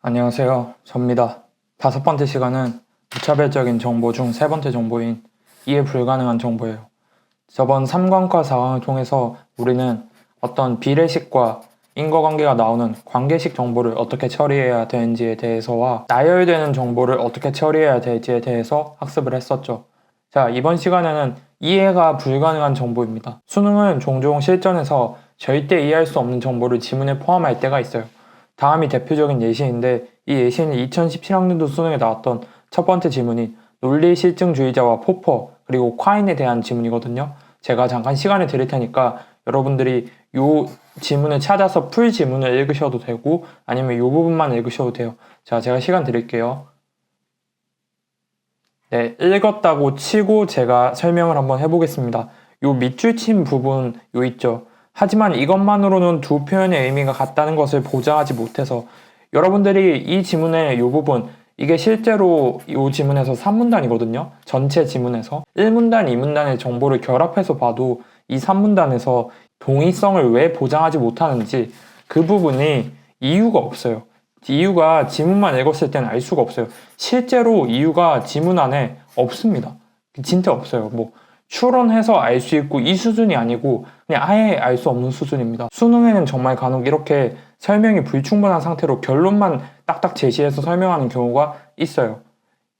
안녕하세요. 접니다. 5번째 시간은 무차별적인 정보 중 3번째 정보인 이해 불가능한 정보예요. 저번 3강과 4강을 통해서 우리는 어떤 비례식과 인과관계가 나오는 관계식 정보를 어떻게 처리해야 되는지에 대해서와 나열되는 정보를 어떻게 처리해야 될지에 대해서 학습을 했었죠. 자, 이번 시간에는 이해가 불가능한 정보입니다. 수능은 종종 실전에서 절대 이해할 수 없는 정보를 지문에 포함할 때가 있어요. 다음이 대표적인 예시인데 이 예시는 2017학년도 수능에 나왔던 첫 번째 지문이 논리실증주의자와 포퍼 그리고 콰인에 대한 지문이거든요. 제가 잠깐 시간을 드릴 테니까 여러분들이 이 지문을 찾아서 풀 지문을 읽으셔도 되고 아니면 이 부분만 읽으셔도 돼요. 자, 제가 시간 드릴게요. 네, 읽었다고 치고 제가 설명을 한번 해보겠습니다. 요 밑줄 친 부분 요 있죠. 하지만 이것만으로는 두 표현의 의미가 같다는 것을 보장하지 못해서 여러분들이 이 지문의 이 부분 이게 실제로 이 지문에서 3문단이거든요. 전체 지문에서 1문단, 2문단의 정보를 결합해서 봐도 이 3문단에서 동의성을 왜 보장하지 못하는지 그 부분이 이유가 없어요. 이유가 지문만 읽었을 때는 알 수가 없어요. 실제로 이유가 지문 안에 없습니다. 진짜 없어요. 뭐 추론해서 알 수 있고 이 수준이 아니고 그냥 아예 알 수 없는 수준입니다. 수능에는 정말 간혹 이렇게 설명이 불충분한 상태로 결론만 딱딱 제시해서 설명하는 경우가 있어요.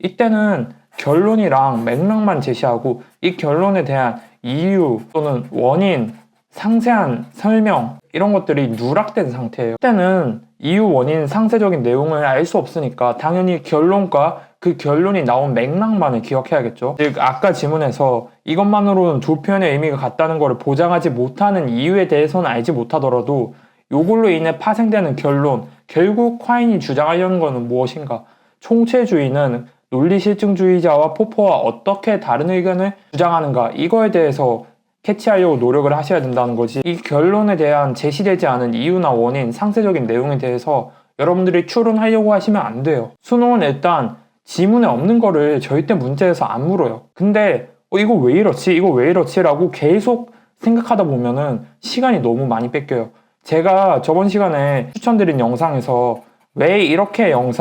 이때는 결론이랑 맥락만 제시하고 이 결론에 대한 이유 또는 원인, 상세한 설명 이런 것들이 누락된 상태예요. 이때는 이유, 원인, 상세적인 내용을 알 수 없으니까 당연히 결론과 그 결론이 나온 맥락만을 기억해야겠죠. 즉 아까 지문에서 이것만으로는 두 표현의 의미가 같다는 것을 보장하지 못하는 이유에 대해서는 알지 못하더라도 이걸로 인해 파생되는 결론, 결국 콰인이 주장하려는 것은 무엇인가? 총체주의는 논리실증주의자와 포퍼와 어떻게 다른 의견을 주장하는가? 이거에 대해서 캐치하려고 노력을 하셔야 된다는 거지. 이 결론에 대한 제시되지 않은 이유나 원인, 상세적인 내용에 대해서 여러분들이 추론하려고 하시면 안 돼요. 수능은 일단 지문에 없는 거를 절대 문제에서 안 물어요. 근데 이거 왜 이렇지? 이거 왜 이렇지? 라고 계속 생각하다 보면은 시간이 너무 많이 뺏겨요. 제가 저번 시간에 추천드린 영상에서 왜 이렇게 요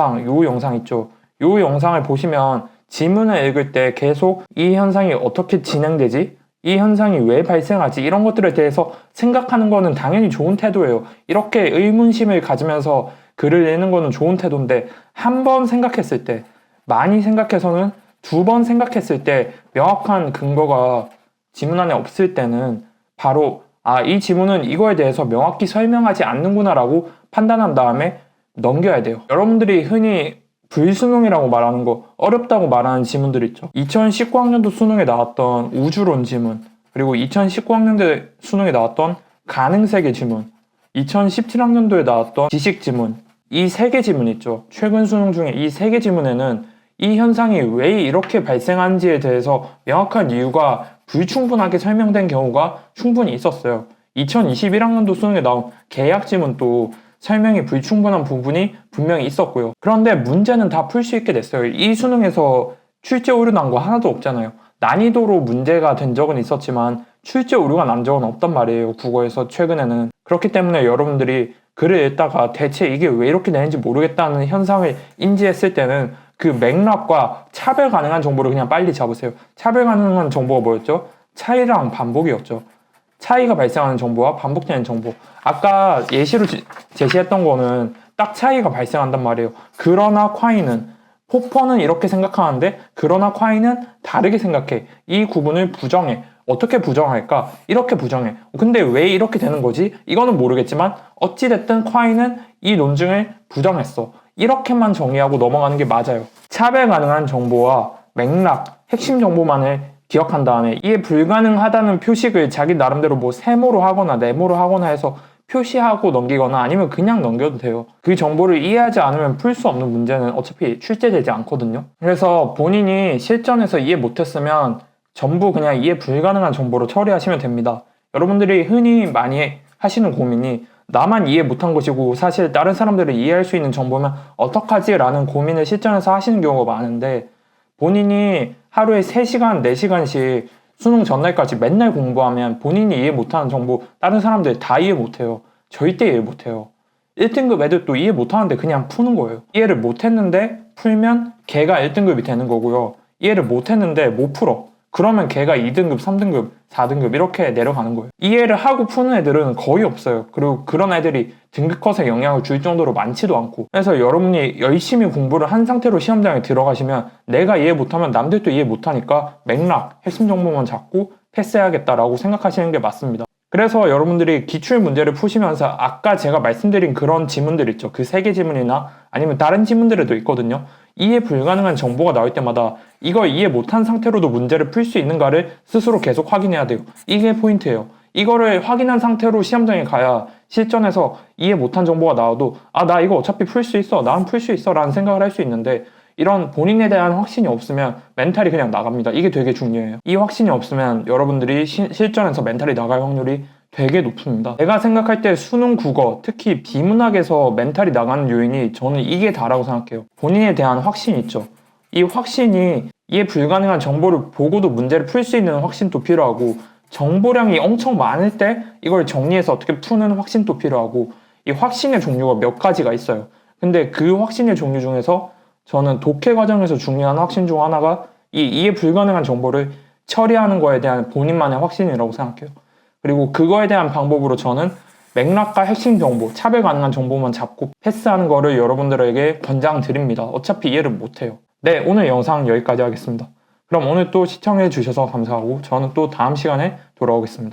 영상 있죠? 요 영상을 보시면 지문을 읽을 때 계속 이 현상이 어떻게 진행되지? 이 현상이 왜 발생하지? 이런 것들에 대해서 생각하는 거는 당연히 좋은 태도예요. 이렇게 의문심을 가지면서 글을 읽는 거는 좋은 태도인데 한 번 생각했을 때, 많이 생각해서는 2번 생각했을 때 명확한 근거가 지문 안에 없을 때는 바로 이 지문은 이거에 대해서 명확히 설명하지 않는구나 라고 판단한 다음에 넘겨야 돼요. 여러분들이 흔히 불수능이라고 말하는 거, 어렵다고 말하는 지문들 있죠. 2019학년도 수능에 나왔던 우주론 지문, 그리고 2019학년도 수능에 나왔던 가능세계 지문, 2017학년도에 나왔던 지식 지문, 이 3개 지문 있죠. 최근 수능 중에 이 3개 지문에는 이 현상이 왜 이렇게 발생하는지에 대해서 명확한 이유가 불충분하게 설명된 경우가 충분히 있었어요. 2021학년도 수능에 나온 계약 지문도 설명이 불충분한 부분이 분명히 있었고요. 그런데 문제는 다 풀 수 있게 됐어요. 이 수능에서 출제 오류 난 거 하나도 없잖아요. 난이도로 문제가 된 적은 있었지만 출제 오류가 난 적은 없단 말이에요. 국어에서 최근에는. 그렇기 때문에 여러분들이 글을 읽다가 대체 이게 왜 이렇게 되는지 모르겠다는 현상을 인지했을 때는 그 맥락과 차별 가능한 정보를 그냥 빨리 잡으세요. 차별 가능한 정보가 뭐였죠? 차이랑 반복이었죠. 차이가 발생하는 정보와 반복되는 정보. 아까 예시로 제시했던 거는 딱 차이가 발생한단 말이에요. 그러나 콰인은, 포퍼는 이렇게 생각하는데 그러나 콰인은 다르게 생각해. 이 구분을 부정해. 어떻게 부정할까? 이렇게 부정해. 근데 왜 이렇게 되는 거지? 이거는 모르겠지만 어찌됐든 콰인은 이 논증을 부정했어. 이렇게만 정의하고 넘어가는 게 맞아요. 차별 가능한 정보와 맥락, 핵심 정보만을 기억한 다음에 이해 불가능하다는 표식을 자기 나름대로 뭐 세모로 하거나 네모로 하거나 해서 표시하고 넘기거나 아니면 그냥 넘겨도 돼요. 그 정보를 이해하지 않으면 풀 수 없는 문제는 어차피 출제되지 않거든요. 그래서 본인이 실전에서 이해 못했으면 전부 그냥 이해 불가능한 정보로 처리하시면 됩니다. 여러분들이 흔히 많이 하시는 고민이 나만 이해 못한 것이고 사실 다른 사람들을 이해할 수 있는 정보면 어떡하지? 라는 고민을 실전에서 하시는 경우가 많은데 본인이 하루에 3시간, 4시간씩 수능 전날까지 맨날 공부하면 본인이 이해 못하는 정보 다른 사람들 다 이해 못해요. 절대 이해 못해요. 1등급 애들 또 이해 못하는데 그냥 푸는 거예요. 이해를 못했는데 풀면 걔가 1등급이 되는 거고요. 이해를 못했는데 못 풀어. 그러면 걔가 2등급, 3등급, 4등급 이렇게 내려가는 거예요. 이해를 하고 푸는 애들은 거의 없어요. 그리고 그런 애들이 등급 컷에 영향을 줄 정도로 많지도 않고. 그래서 여러분이 열심히 공부를 한 상태로 시험장에 들어가시면 내가 이해 못하면 남들도 이해 못하니까 맥락, 핵심 정보만 잡고 패스해야겠다라고 생각하시는 게 맞습니다. 그래서 여러분들이 기출 문제를 푸시면서 아까 제가 말씀드린 그런 지문들 있죠. 그 3개 지문이나 아니면 다른 지문들에도 있거든요. 이해 불가능한 정보가 나올 때마다 이걸 이해 못한 상태로도 문제를 풀 수 있는가를 스스로 계속 확인해야 돼요. 이게 포인트예요. 이거를 확인한 상태로 시험장에 가야 실전에서 이해 못한 정보가 나와도 나 이거 어차피 풀 수 있어. 난 풀 수 있어. 라는 생각을 할 수 있는데 이런 본인에 대한 확신이 없으면 멘탈이 그냥 나갑니다. 이게 되게 중요해요. 이 확신이 없으면 여러분들이 실전에서 멘탈이 나갈 확률이 되게 높습니다. 제가 생각할 때 수능 국어, 특히 비문학에서 멘탈이 나가는 요인이 저는 이게 다라고 생각해요. 본인에 대한 확신이 있죠. 이 확신이 이해 불가능한 정보를 보고도 문제를 풀 수 있는 확신도 필요하고 정보량이 엄청 많을 때 이걸 정리해서 어떻게 푸는 확신도 필요하고 이 확신의 종류가 몇 가지가 있어요. 근데 그 확신의 종류 중에서 저는 독해 과정에서 중요한 확신 중 하나가 이 이해 불가능한 정보를 처리하는 거에 대한 본인만의 확신이라고 생각해요. 그리고 그거에 대한 방법으로 저는 맥락과 핵심 정보, 차별 가능한 정보만 잡고 패스하는 거를 여러분들에게 권장드립니다. 어차피 이해를 못해요. 네, 오늘 영상 여기까지 하겠습니다. 그럼 오늘 또 시청해 주셔서 감사하고 저는 또 다음 시간에 돌아오겠습니다.